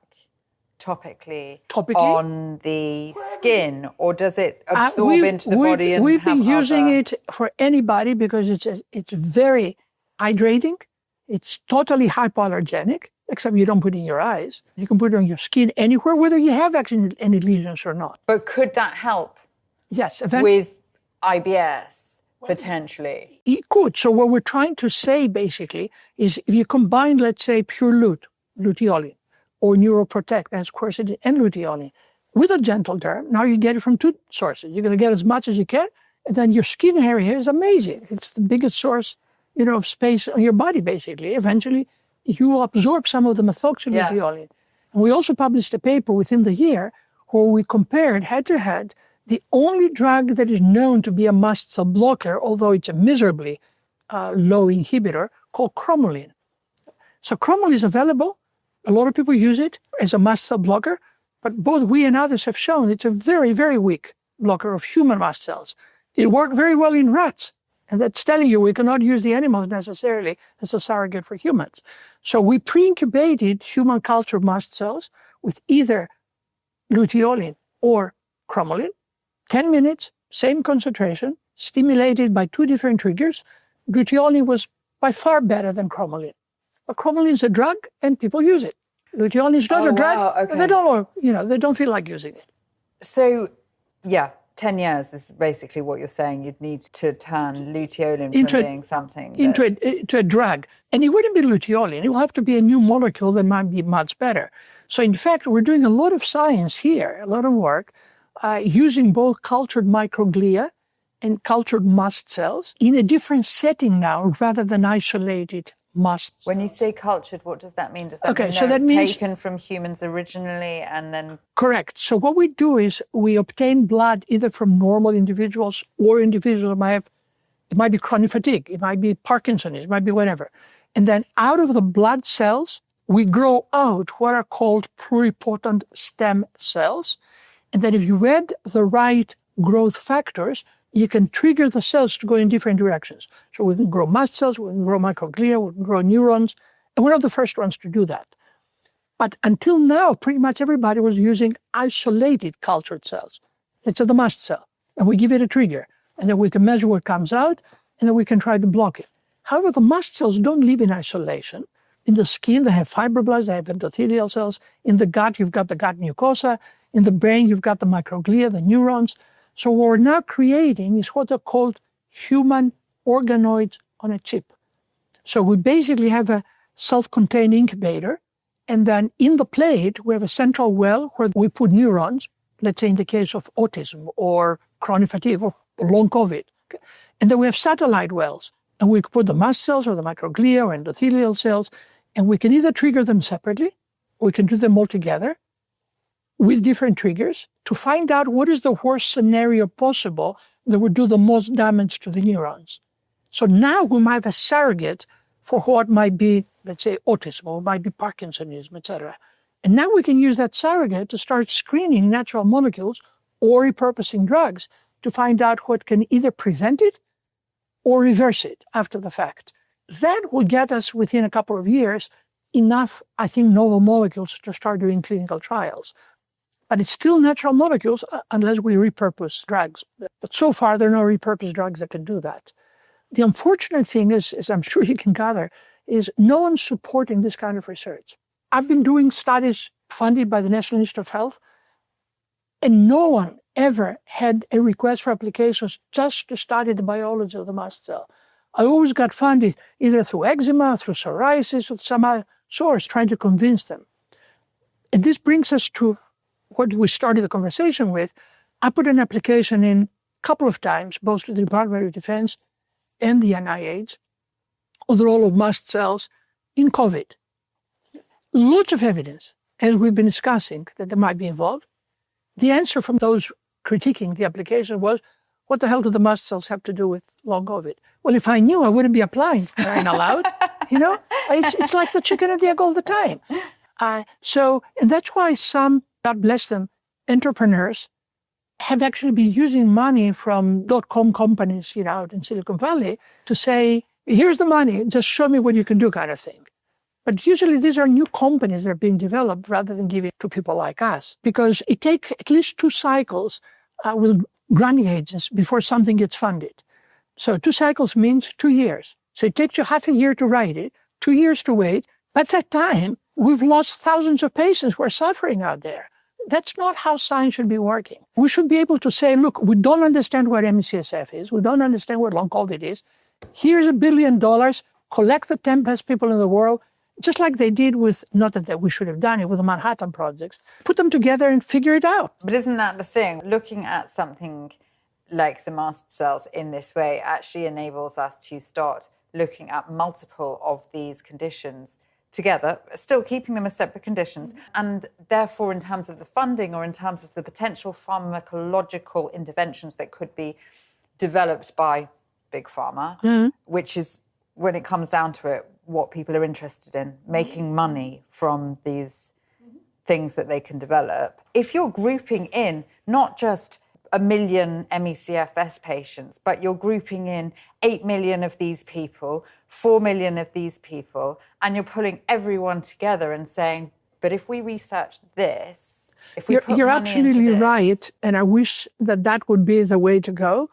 topically on the skin, or does it absorb into the body? And we've been using it for anybody because it's very hydrating. It's totally hypoallergenic, except you don't put it in your eyes. You can put it on your skin anywhere, whether you have actually any lesions or not. But could that help? Yes, eventually. With IBS, potentially? It could. So what we're trying to say, basically, is if you combine, let's say, pure luteolin, or Neuroprotect, as quercetin and luteolin, with a Gentle Derm, now you get it from two sources. You're going to get as much as you can, and then your skin area is amazing. It's the biggest source, of space on your body, basically. Eventually, you will absorb some of the methoxyluteolin. Yeah. And we also published a paper within the year where we compared head-to-head the only drug that is known to be a mast cell blocker, although it's a miserably low inhibitor, called cromolyn. So cromolyn is available. A lot of people use it as a mast cell blocker, but both we and others have shown it's a very, very weak blocker of human mast cells. It worked very well in rats, and that's telling you we cannot use the animals necessarily as a surrogate for humans. So we pre-incubated human culture mast cells with either luteolin or cromolyn, 10 minutes, same concentration, stimulated by two different triggers. Luteolin was by far better than cromolyn. But cromolyn is a drug, and people use it. Luteolin is not a drug, okay. They don't feel like using it. So, 10 years is basically what you're saying. You'd need to turn luteolin from being something into a drug. And it wouldn't be luteolin. It will have to be a new molecule that might be much better. So, in fact, we're doing a lot of science here, a lot of work, using both cultured microglia and cultured mast cells in a different setting now rather than isolated mast cells. When you say cultured, what does that mean? Does that mean taken from humans originally and then... Correct. So what we do is we obtain blood either from normal individuals or individuals that it might be chronic fatigue, it might be Parkinson's, it might be whatever. And then out of the blood cells, we grow out what are called pluripotent stem cells. And then if you add the right growth factors, you can trigger the cells to go in different directions. So we can grow mast cells, we can grow microglia, we can grow neurons, and we're not the first ones to do that. But until now, pretty much everybody was using isolated cultured cells. It's the mast cell, and we give it a trigger, and then we can measure what comes out, and then we can try to block it. However, the mast cells don't live in isolation. In the skin, they have fibroblasts, they have endothelial cells. In the gut, you've got the gut mucosa. In the brain, you've got the microglia, the neurons. So what we're now creating is what are called human organoids on a chip. So we basically have a self-contained incubator, and then in the plate, we have a central well where we put neurons, let's say in the case of autism or chronic fatigue or long COVID. Okay? And then we have satellite wells, and we put the mast cells or the microglia or endothelial cells, and we can either trigger them separately, or we can do them all together with different triggers to find out what is the worst scenario possible that would do the most damage to the neurons. So now we might have a surrogate for what might be, let's say, autism, or might be Parkinsonism, etc. And now we can use that surrogate to start screening natural molecules or repurposing drugs to find out what can either prevent it or reverse it after the fact. That will get us, within a couple of years, enough, I think, novel molecules to start doing clinical trials. But it's still natural molecules unless we repurpose drugs. But so far, there are no repurposed drugs that can do that. The unfortunate thing is, as I'm sure you can gather, is no one's supporting this kind of research. I've been doing studies funded by the National Institute of Health, and no one ever had a request for applications just to study the biology of the mast cell. I always got funded either through eczema, through psoriasis, or some other source, trying to convince them. And this brings us to what we started the conversation with. I put an application in a couple of times, both to the Department of Defense and the NIH, on the role of mast cells in COVID. Lots of evidence, as we've been discussing, that they might be involved. The answer from those critiquing the application was, what the hell do the mast cells have to do with long COVID? Well, if I knew, I wouldn't be applying, crying aloud. It's like the chicken and the egg all the time. And that's why some, God bless them, entrepreneurs have actually been using money from .com companies, out in Silicon Valley to say, here's the money, just show me what you can do kind of thing. But usually these are new companies that are being developed rather than giving to people like us, because it takes at least 2 cycles with granting agents before something gets funded. So 2 cycles means 2 years. So it takes you half a year to write it, 2 years to wait. By that time, we've lost thousands of patients who are suffering out there. That's not how science should be working. We should be able to say, look, we don't understand what MCSF is. We don't understand what long COVID is. Here's $1 billion. Collect the 10 best people in the world, just like they did with, not that we should have done it, with the Manhattan projects. Put them together and figure it out. But isn't that the thing? Looking at something like the mast cells in this way actually enables us to start looking at multiple of these conditions together, still keeping them as separate conditions. And therefore, in terms of the funding or in terms of the potential pharmacological interventions that could be developed by Big Pharma, which is, when it comes down to it, what people are interested in, making money from these things that they can develop. If you're grouping in not just 1 million ME/CFS patients, but you're grouping in 8 million of these people, 4 million of these people, and you're pulling everyone together and saying, but if we research this, if we put you're money absolutely into this, right, and I wish that would be the way to go.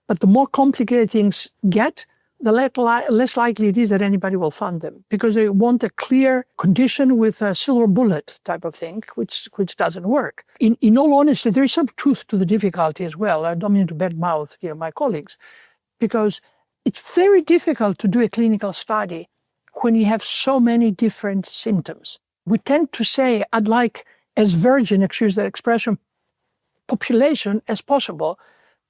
But the more complicated things get, the less likely it is that anybody will fund them, because they want a clear condition with a silver bullet type of thing, which doesn't work. In all honesty, there is some truth to the difficulty as well. I don't mean to badmouth my colleagues, because it's very difficult to do a clinical study when you have so many different symptoms. We tend to say, I'd like as virgin, excuse the expression, population as possible,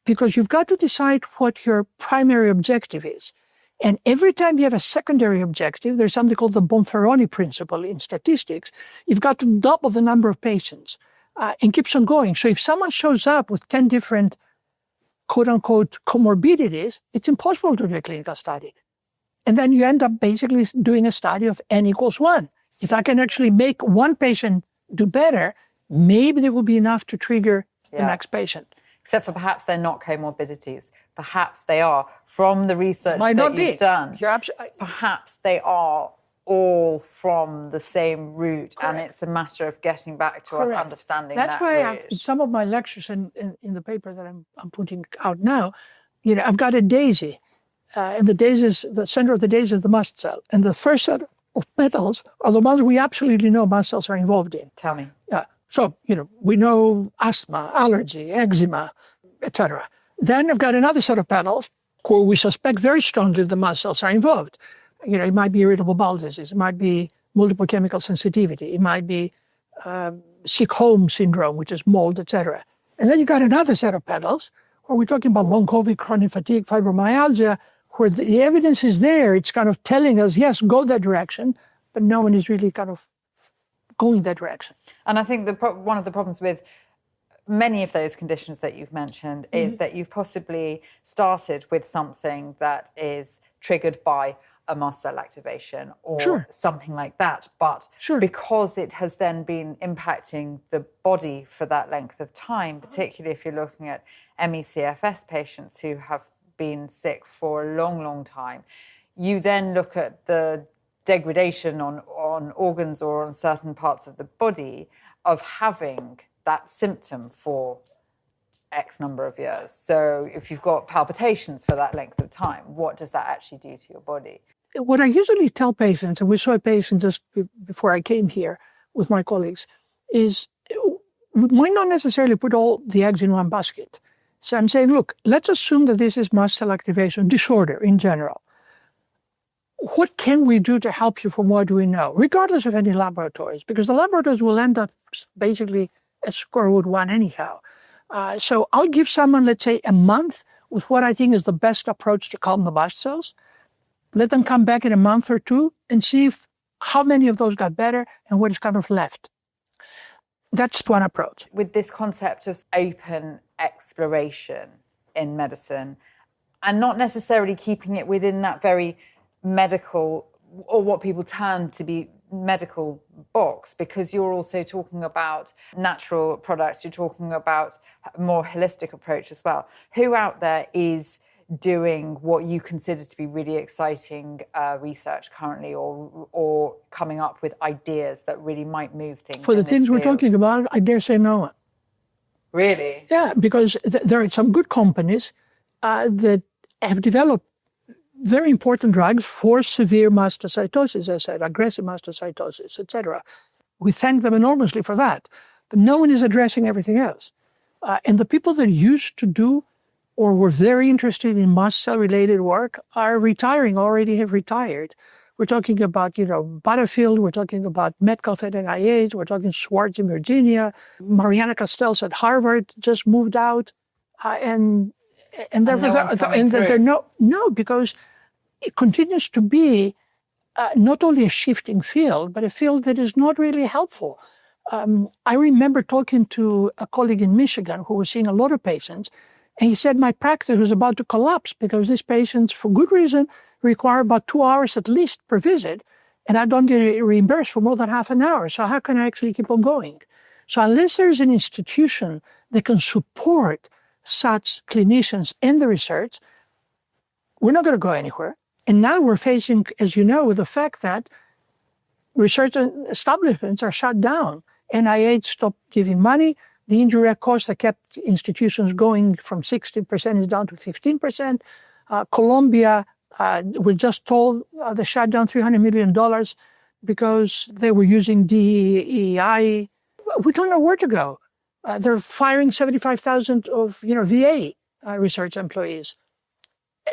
because you've got to decide what your primary objective is. And every time you have a secondary objective, there's something called the Bonferroni principle in statistics. You've got to double the number of patients and keeps on going. So if someone shows up with 10 different quote-unquote comorbidities, it's impossible to do a clinical study. And then you end up basically doing a study of n equals 1. If I can actually make one patient do better, maybe there will be enough to trigger the next patient. Except for perhaps they're not comorbidities. Perhaps they are. From the research that you've done, perhaps they are all from the same root. Correct. And it's a matter of getting back to us understanding that. That's why in some of my lectures in the paper that I'm putting out now, I've got a daisy. And the daisy, the center of the daisy is the mast cell. And the first set of petals are the ones we absolutely know mast cells are involved in. Tell me. Yeah. So, we know asthma, allergy, eczema, etc. Then I've got another set of petals where we suspect very strongly the mast cells are involved. It might be irritable bowel disease. It might be multiple chemical sensitivity. It might be sick home syndrome, which is mold, etc. And then you got another set of petals where we're talking about long COVID, chronic fatigue, fibromyalgia, where the evidence is there. It's kind of telling us, yes, go that direction, but no one is really kind of going that direction. And I think one of the problems with many of those conditions that you've mentioned is that you've possibly started with something that is triggered by a mast cell activation or something like that. But because it has then been impacting the body for that length of time, particularly if you're looking at ME/CFS patients who have been sick for a long, long time, you then look at the degradation on organs or on certain parts of the body of having that symptom for X number of years. So if you've got palpitations for that length of time, what does that actually do to your body? What I usually tell patients, and we saw a patient just before I came here with my colleagues, is we might not necessarily put all the eggs in one basket. So I'm saying, look, let's assume that this is mast cell activation disorder in general. What can we do to help you from what we know, regardless of any laboratories? Because the laboratories will end up basically at square root 1 anyhow. So I'll give someone, let's say, a month with what I think is the best approach to calm the mast cells. Let them come back in a month or two and see how many of those got better and what is kind of left. That's one approach. With this concept of open exploration in medicine, and not necessarily keeping it within that very medical, or what people term to be medical box, because you're also talking about natural products, you're talking about a more holistic approach as well. Who out there is doing what you consider to be really exciting research currently, or coming up with ideas that really might move things? For the things we're talking about, I dare say no one. Really? Yeah, because there are some good companies that have developed very important drugs for severe mastocytosis, as I said, aggressive mastocytosis, etc. We thank them enormously for that. But no one is addressing everything else. And the people that used to do or were very interested in mast cell-related work are retiring, already have retired. We're talking about, Butterfield, we're talking about Metcalf at NIH, we're talking Schwartz in Virginia, Mariana Castells at Harvard just moved out, and because it continues to be not only a shifting field, but a field that is not really helpful. I remember talking to a colleague in Michigan who was seeing a lot of patients, and he said, my practice was about to collapse because these patients, for good reason, require about 2 hours at least per visit, and I don't get reimbursed for more than half an hour. So how can I actually keep on going? So unless there's an institution that can support such clinicians in the research, we're not going to go anywhere. And now we're facing, as you know, with the fact that research establishments are shut down. NIH stopped giving money. The indirect cost that kept institutions going from 60% is down to 15%. Colombia was just told they shut down $300 million because they were using DEI. We don't know where to go. They're firing 75,000 of VA research employees.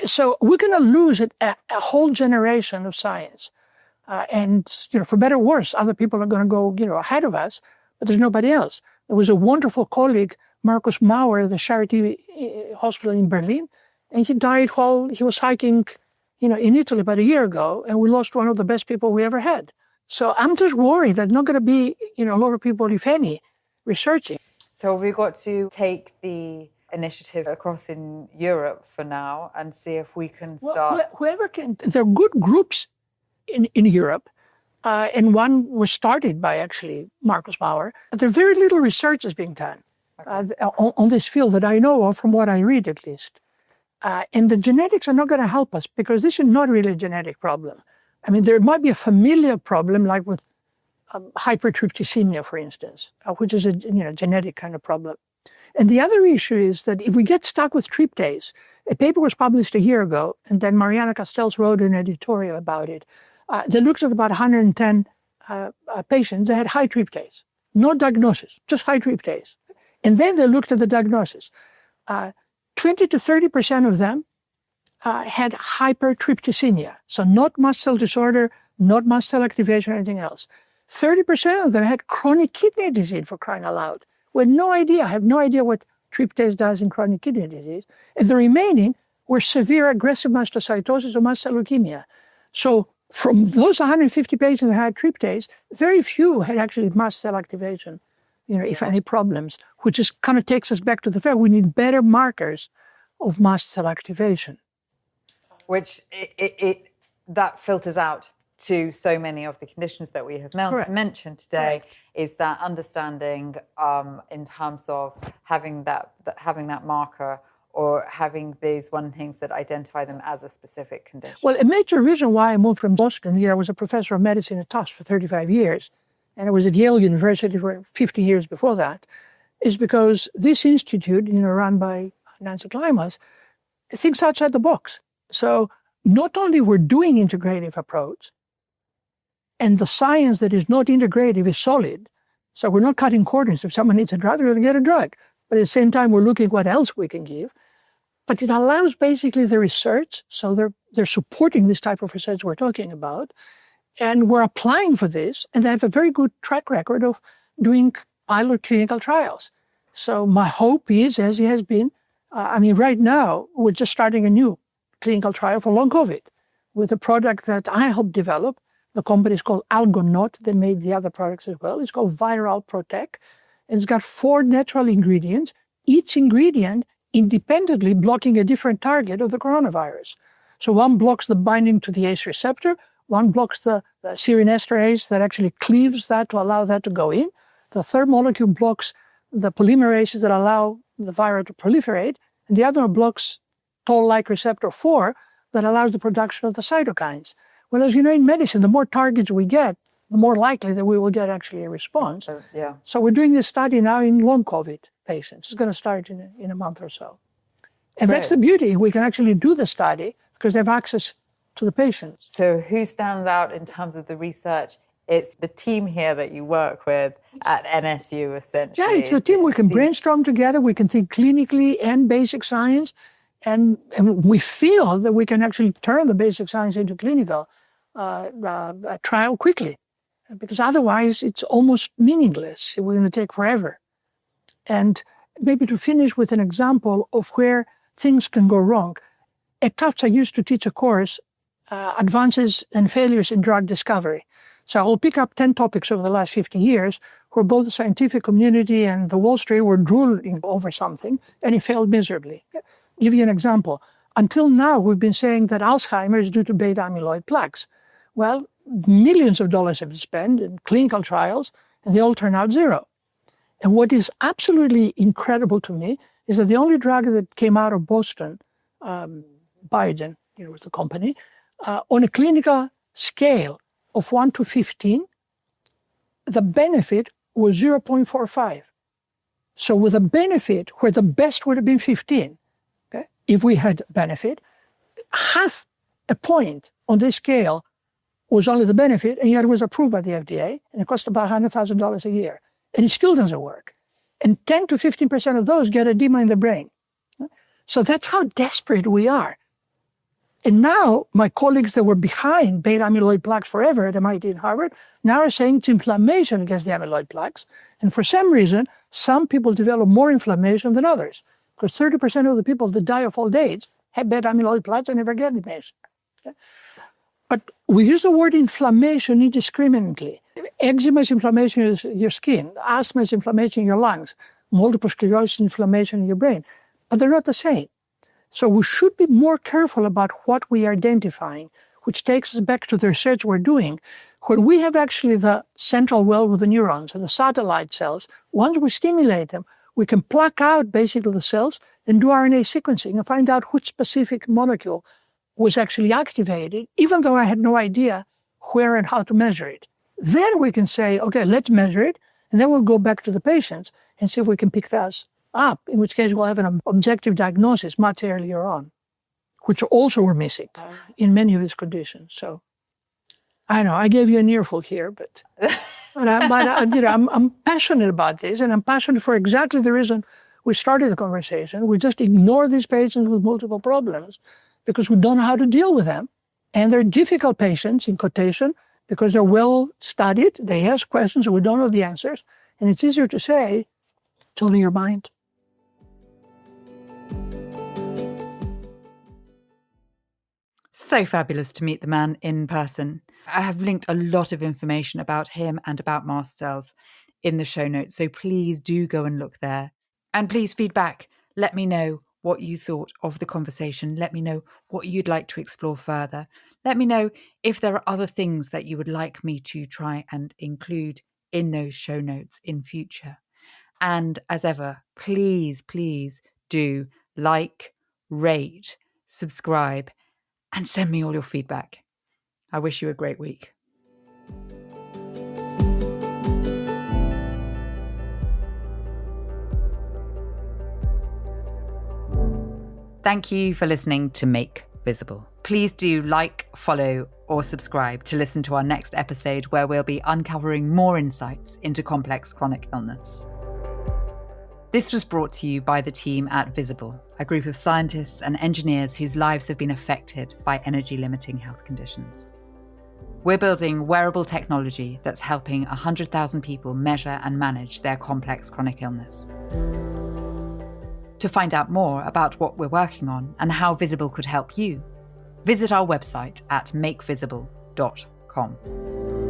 So we're going to lose a whole generation of science. And for better or worse, other people are going to go ahead of us, but there's nobody else. There was a wonderful colleague, Markus Mauer, at the Charité Hospital in Berlin, and he died while he was hiking, in Italy about a year ago, and we lost one of the best people we ever had. So I'm just worried that not going to be, a lot of people, if any, researching. So we've got to take the initiative across in Europe for now and see if we can start. Well, whoever can. There are good groups in Europe. And one was started by, actually, Markus Mauer. There very little research is being done on this field that I know of, from what I read at least. And the genetics are not going to help us because this is not really a genetic problem. I mean, there might be a familial problem, like with hypertrypticemia, for instance, which is a genetic kind of problem. And the other issue is that if we get stuck with tryptase, a paper was published a year ago, and then Mariana Castells wrote an editorial about it. They looked at about 110 patients that had high tryptase. No diagnosis, just high tryptase. And then they looked at the diagnosis. 20 to 30% of them had hypertrypticemia. So not mast cell disorder, not mast cell activation, or anything else. 30% of them had chronic kidney disease, for crying out loud. We have no idea what tryptase does in chronic kidney disease. And the remaining were severe aggressive mastocytosis or mast cell leukemia. So from those 150 patients that had tryptase, very few had actually mast cell activation, if any problems, which is kind of takes us back to the fact we need better markers of mast cell activation. Which that filters out to so many of the conditions that we have mentioned today. Correct. Is that understanding in terms of having that marker, or having these one things that identify them as a specific condition? Well, a major reason why I moved from Boston, I was a professor of medicine at Tufts for 35 years, and I was at Yale University for 50 years before that, is because this institute, run by Nancy Klimas, thinks outside the box. So not only we're doing integrative approach, and the science that is not integrative is solid, so we're not cutting corners. If someone needs a drug, they're going to get a drug. But at the same time, we're looking at what else we can give. But it allows basically the research, so they're supporting this type of research we're talking about, and we're applying for this, and they have a very good track record of doing pilot clinical trials. So my hope is, as it has been, right now, we're just starting a new clinical trial for long COVID, with a product that I helped develop. The company is called Algonaut. They made the other products as well. It's called Viral Protect. And it's got 4 natural ingredients, each ingredient independently blocking a different target of the coronavirus. So one blocks the binding to the ACE receptor, one blocks the serine esterase that actually cleaves that to allow that to go in. The third molecule blocks the polymerases that allow the virus to proliferate, and the other one blocks toll-like receptor 4 that allows the production of the cytokines. Well, as you know, in medicine, the more targets we get, the more likely that we will get actually a response. So we're doing this study now in long COVID patients. It's going to start in a month or so. And that's the beauty. We can actually do the study because they have access to the patients. So who stands out in terms of the research? It's the team here that you work with at NSU, essentially. Yeah, it's a team. We can brainstorm together. We can think clinically and basic science. And we feel that we can actually turn the basic science into clinical trial quickly. Because otherwise, it's almost meaningless. We're going to take forever. And maybe to finish with an example of where things can go wrong. At Tufts, I used to teach a course, Advances and Failures in Drug Discovery. So I will pick up 10 topics over the last 50 years where both the scientific community and the Wall Street were drooling over something, and it failed miserably. I'll give you an example. Until now, we've been saying that Alzheimer's is due to beta amyloid plaques. Well, millions of dollars have been spent in clinical trials, and they all turn out zero. And what is absolutely incredible to me is that the only drug that came out of Boston, Biogen, was the company, on a clinical scale of 1 to 15, the benefit was 0.45. So with a benefit where the best would have been 15, okay, if we had benefit, half a point on this scale was only the benefit, and yet it was approved by the FDA, and it cost about $100,000 a year. And it still doesn't work. And 10 to 15% of those get edema in the brain. So that's how desperate we are. And now my colleagues that were behind beta amyloid plaques forever at MIT and Harvard now are saying it's inflammation against the amyloid plaques. And for some reason, some people develop more inflammation than others. Because 30% of the people that die of old age have beta amyloid plaques and never get dementia. Okay? But we use the word inflammation indiscriminately. Eczema is inflammation in your skin. Asthma is inflammation in your lungs. Multiple sclerosis is inflammation in your brain. But they're not the same. So we should be more careful about what we are identifying, which takes us back to the research we're doing. When we have actually the central well with the neurons and the satellite cells, once we stimulate them, we can pluck out basically the cells and do RNA sequencing and find out which specific molecule was actually activated, even though I had no idea where and how to measure it. Then we can say, okay, let's measure it, and then we'll go back to the patients and see if we can pick those up, in which case we'll have an objective diagnosis much earlier on, which also we're missing in many of these conditions. So I know I gave you an earful here, but I'm passionate about this, and I'm passionate for exactly the reason we started the conversation. We just ignore these patients with multiple problems because we don't know how to deal with them. And they're difficult patients, in quotation, because they're well studied. They ask questions and we don't know the answers. And it's easier to say, tell me your mind. So fabulous to meet the man in person. I have linked a lot of information about him and about mast cells in the show notes, so please do go and look there. And please feedback. Let me know what you thought of the conversation. Let me know what you'd like to explore further. Let me know if there are other things that you would like me to try and include in those show notes in future. And as ever, please, please do like, rate, subscribe, and send me all your feedback. I wish you a great week. Thank you for listening to Make Visible. Please do like, follow, or subscribe to listen to our next episode where we'll be uncovering more insights into complex chronic illness. This was brought to you by the team at Visible, a group of scientists and engineers whose lives have been affected by energy-limiting health conditions. We're building wearable technology that's helping 100,000 people measure and manage their complex chronic illness. To find out more about what we're working on and how Visible could help you, Visit our website at makevisible.com.